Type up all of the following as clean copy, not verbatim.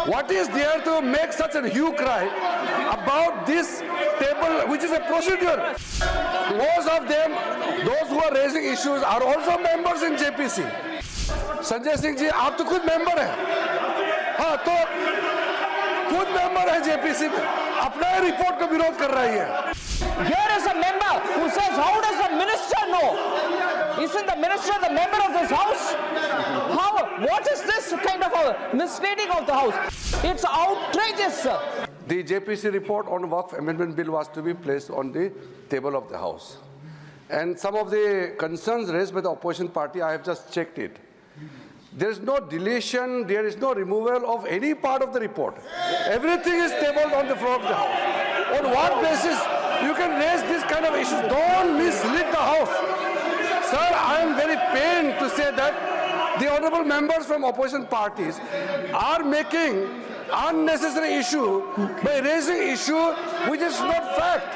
What is there to make such a hue cry about this table, which is a procedure? Most of them, those who are raising issues, are also members in JPC. Sanjay Singh ji, आप तो खुद member हैं, हाँ तो खुद member है JPC में, अपना ही रिपोर्ट का विरोध कर रही है. Here is a member who says, how does the minister know? Isn't the minister the member of this house? How? What is this kind of a misleading of the house? It's outrageous, sir. The JPC report on Waqf Amendment Bill was to be placed on the table of the House. And some of the concerns raised by the opposition party, I have just checked it. There is no deletion, there is no removal of any part of the report. Everything is tabled on the floor of the House. On what basis you can raise this kind of issues? Don't mislead the House. Sir, I am very pained to say that the honorable members from opposition parties are making unnecessary issue by raising issue which is not fact.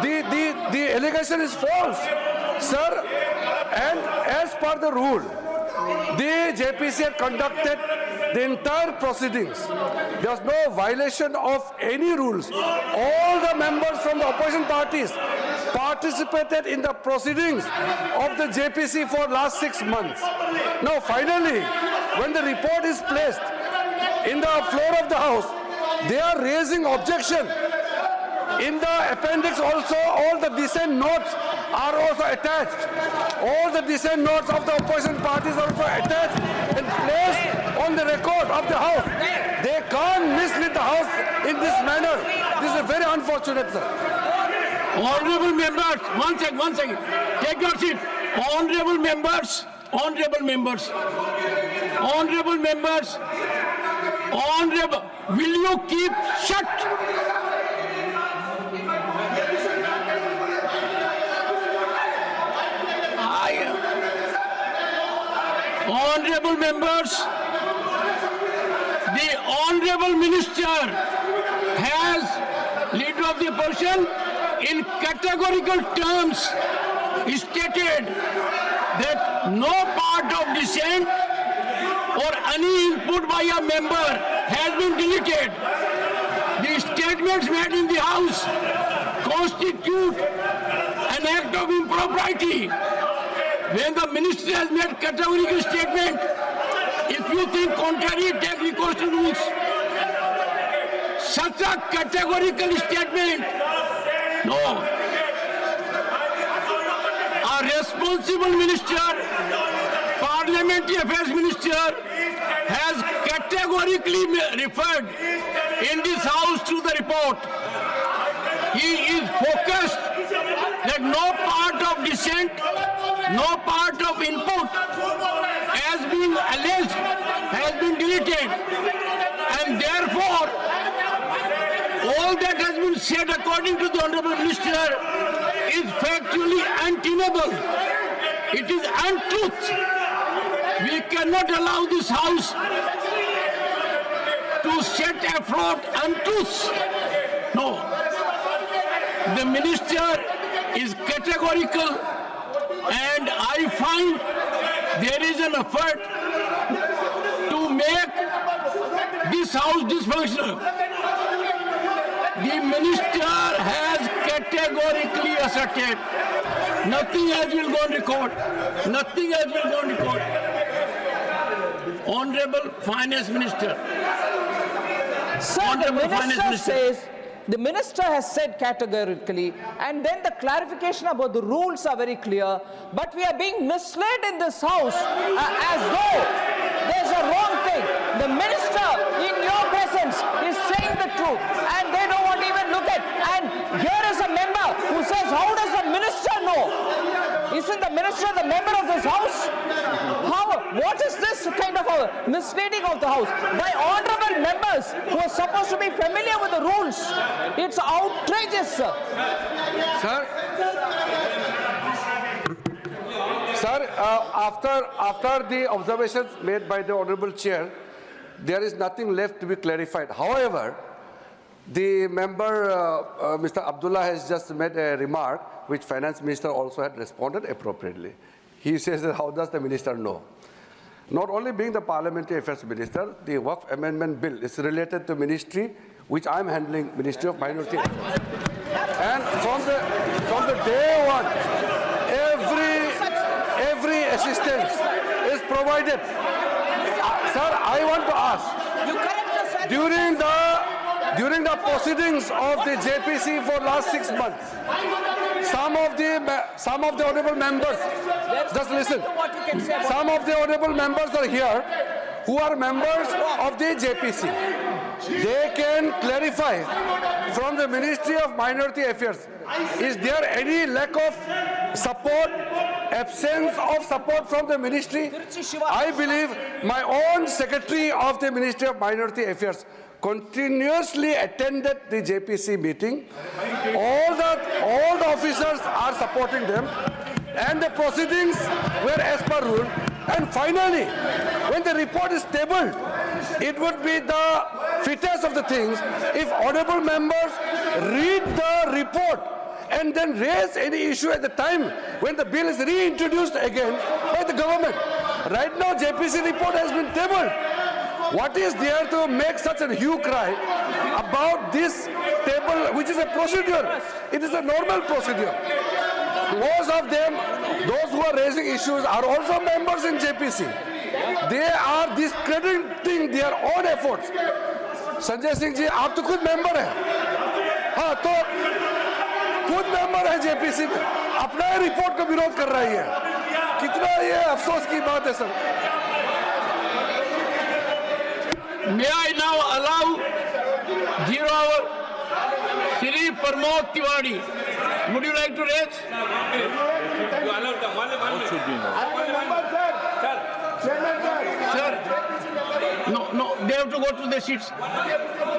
The allegation is false, sir. And as per the rule, the JPC had conducted the entire proceedings. There was no violation of any rules. All the members from the opposition parties participated in the proceedings of the JPC for last 6 months. Now finally, when the report is placed in the floor of the House, they are raising objection. In the appendix also, all the dissent notes are also attached. All the dissent notes of the opposition parties are also attached and placed on the record of the House. They can't mislead the House in this manner. This is very unfortunate, sir. Honorable members, one second. Take your seat. Honorable members, will you keep shut? Honorable members, the Honorable Minister has, Leader of the Opposition, in categorical terms stated that no part of dissent or any input by a member has been deleted. The statements made in the House constitute an act of impropriety. When the minister has made categorical statement, if you think contrary, take recourse to rules. Such a categorical statement, no. A responsible minister, Parliamentary Affairs Minister, has categorically referred in this House to the report. He is focused that no part of dissent, no part of input has been alleged, has been deleted, and therefore all that has been said according to the Honorable Minister is factually untenable. It is untruth. We cannot allow this House to set afloat untruths. No. The Minister is categorical, and I find there is an effort to make this House dysfunctional. The Minister has categorically asserted nothing else will go on record. Nothing else will go on record. Honorable Finance Minister. Sir, the Minister says, the Minister has said categorically, and then the clarification about the rules are very clear, but we are being misled in this House as though there's a wrong thing. The Minister, in your presence, is saying the truth, and they don't want to even look at. And here is a member who says, how does the Minister know? Isn't the Minister the member of this House? What is this kind of a misleading of the House? By honorable members who are supposed to be familiar with the rules. It's outrageous, sir. Sir, after the observations made by the Honorable Chair, there is nothing left to be clarified. However, the member, Mr. Abdullah, has just made a remark which Finance Minister also had responded appropriately. He says that how does the Minister know? not only being the Parliamentary Affairs Minister, the Waqf Amendment Bill is related to ministry which I'm handling, Ministry of Minority Affairs. And from the day one, every assistance is provided. Sir, I want to ask, during the proceedings of the JPC for last 6 months, some of the honorable members, just listen, some of the honorable members are here who are members of the JPC. They can clarify from the Ministry of Minority Affairs, is there any lack of support, absence of support from the ministry? I believe my own Secretary of the Ministry of Minority Affairs continuously attended the JPC meeting. All the officers are supporting them, and the proceedings were as per rule. And finally, when the report is tabled, it would be the fittest of the things if honorable members read the report and then raise any issue at the time when the bill is reintroduced again by the government. Right now, JPC report has been tabled. What is there to make such a hue cry about this table, which is a procedure? It is a normal procedure. Most of them, those who are raising issues, are also members in JPC. They are discrediting their own efforts. Sanjay Singh ji, आप तो खुद member हैं, हाँ तो खुद member है JPC में, अपना ही रिपोर्ट का विरोध कर रही है। कितना ये अफसोस की बात है sir. May I now allow 0 hour Shri Pramod Tiwari? Would you like to raise? Sir, no, they have to go to their seats.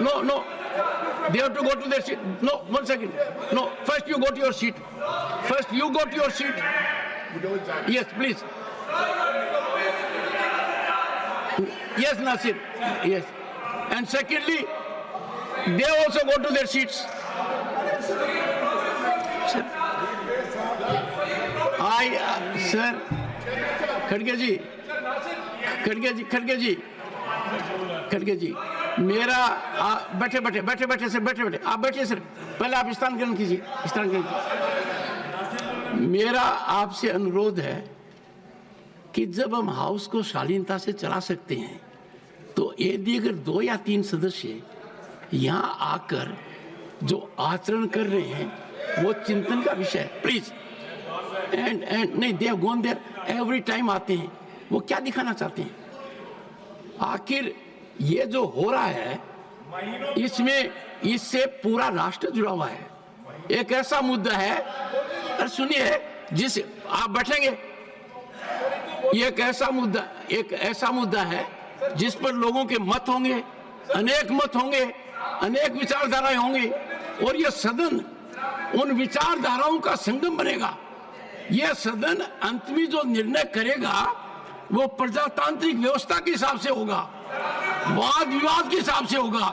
No, they have to go to their seat. No, 1 second. No, first you go to your seat. First you go to your seat. Yes, please. Yes, Nasir. Yes. And secondly, they also go to their seats. Sir, sir, खड़गे जी, मेरा बैठे sir, आप बैठिए sir, पहले आप स्थान ग्रहण कीजिए, मेरा आपसे अनुरोध है कि जब हम हाउस को शालीनता से चला सकते हैं, तो यदि अगर 2 या 3 सदस्य यहाँ आकर जो आचरण कर रहे हैं वो चिंतन का विषय है, प्लीज। एंड नहीं, they have gone there every time आते हैं, वो क्या दिखाना चाहते हैं? आखिर ये जो हो रहा है इससे पूरा राष्ट्र जुड़ा हुआ है। एक ऐसा मुद्दा है, और सुनिए, जिस आप बैठेंगे, ये एक ऐसा मुद्दा है जिस पर लोगों के मत होंगे, अनेक मत होंगे, अनेक विचारधाराएं होंगी, और यह सदन उन विचारधाराओं का संगम बनेगा। यह सदन अंत में जो निर्णय करेगा वो प्रजातांत्रिक व्यवस्था के हिसाब से होगा, वाद विवाद के हिसाब से होगा।